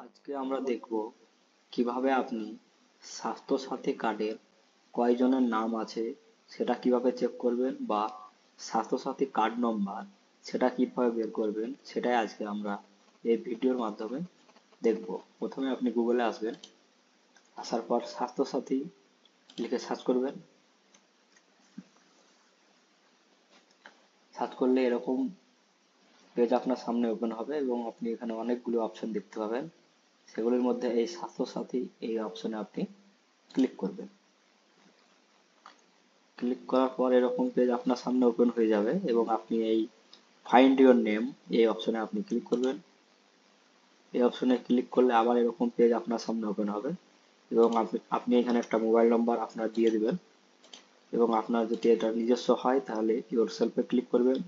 আজকে আমরা দেখব কিভাবে আপনি স্বাস্থ্যসাথী কার্ডের কয়জনের নাম আছে সেটা কিভাবে চেক করবেন, বা স্বাস্থ্যসাথী কার্ড নম্বর সেটা কিভাবে বের করবেন, সেটাই আজকে আমরা এই ভিডিওর মাধ্যমে দেখব। প্রথমে আপনি গুগলে আসবেন, আসার পর স্বাস্থ্যসাথী লিখে সার্চ করবেন। সার্চ করলে এরকম পেজ আপনার সামনে ওপেন হবে এবং আপনি এখানে অনেকগুলো অপশন দেখতে পাবেন। সেগুলির মধ্যে এই স্বাস্থ্যসাথী এই অপশনে আপনি ক্লিক করবেন। ক্লিক করার পর এরকম পেজ আপনার সামনে ওপেন হয়ে যাবে এবং আপনি এই ফাইন্ড ইওর নেম এই অপশনে আপনি ক্লিক করবেন। এই অপশনে ক্লিক করলে আবার এরকম পেজ আপনার সামনে ওপেন হবে এবং আপনি এখানে একটা মোবাইল নাম্বার আপনার দিয়ে দিবেন এবং আপনার যদি এটা নিজস্ব হয় তাহলে ইওর সেলফে ক্লিক করবেন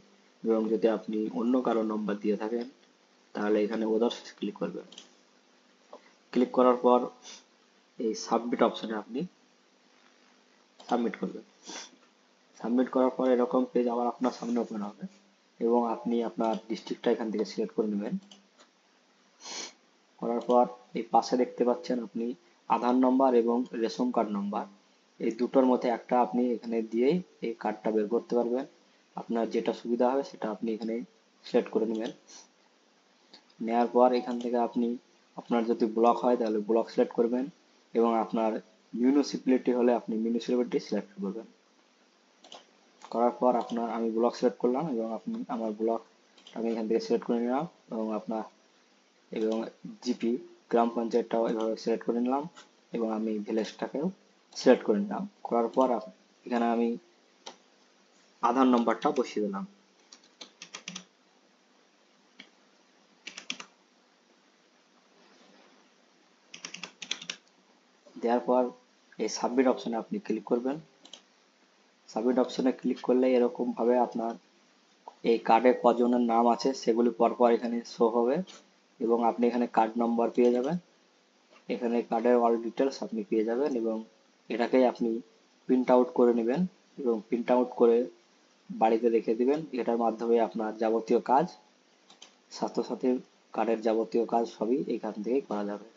এবং যদি আপনি অন্য কারো নম্বর দিয়ে থাকেন তাহলে এখানে ওদার্স ক্লিক করবেন। ক্লিক করার পর এই সাবমিট অপশনে আপনি সাবমিট করবেন। সাবমিট করার পর এরকম পেজ আবার আপনার সামনে ওপেন হবে এবং আপনি আপনার ডিস্ট্রিক্টটা এখান থেকে সিলেক্ট করে নেবেন। করার পর এই পাশে দেখতে পাচ্ছেন আপনি আধার নম্বর এবং রেশন কার্ড নম্বর, এই দুটোর মধ্যে একটা আপনি এখানে দিয়েই এই কার্ডটা বের করতে পারবেন। আপনার যেটা সুবিধা হবে সেটা আপনি এখানে সিলেক্ট করে নেবেন। নেওয়ার পর এখান থেকে আপনি আপনার যদি ব্লক হয় তাহলে ব্লক সিলেক্ট করবেন এবং আপনার মিউনিসিপ্যালিটি হলে আপনি মিউনিসিপ্যালিটি সিলেক্ট করবেন। করার পর আমি ব্লক সিলেক্ট করলাম এবং আপনি আমার ব্লক আমি এখান থেকে সিলেক্ট করে নিলাম এবং জিপি গ্রাম পঞ্চায়েতটাও এভাবে সিলেক্ট করে নিলাম এবং আমি ভিলেজটাকেও সিলেক্ট করে নিলাম। করার পর এখানে আমি আধার নম্বরটা বসিয়ে দিলাম। দেওয়ার পর এই সাবমিট অপশনে আপনি ক্লিক করবেন। সাবমিট অপশনে ক্লিক করলে এরকম ভাবে আপনার এই কার্ডে কজনের নাম আছে সেগুলি পরপর এখানে শো হবে এবং আপনি এখানে কার্ড নম্বর পেয়ে যাবেন। এখানে কার্ডের অল ডিটেলস আপনি পেয়ে যাবেন এবং এটাকেই আপনি প্রিন্ট আউট করে নেবেন এবং প্রিন্ট আউট করে বাড়িতে রেখে দিবেন। এটার মাধ্যমে আপনার যাবতীয় কাজ, স্বাস্থ্যসাথী কার্ডের যাবতীয় কাজ সবই এখান থেকেই করা যাবে।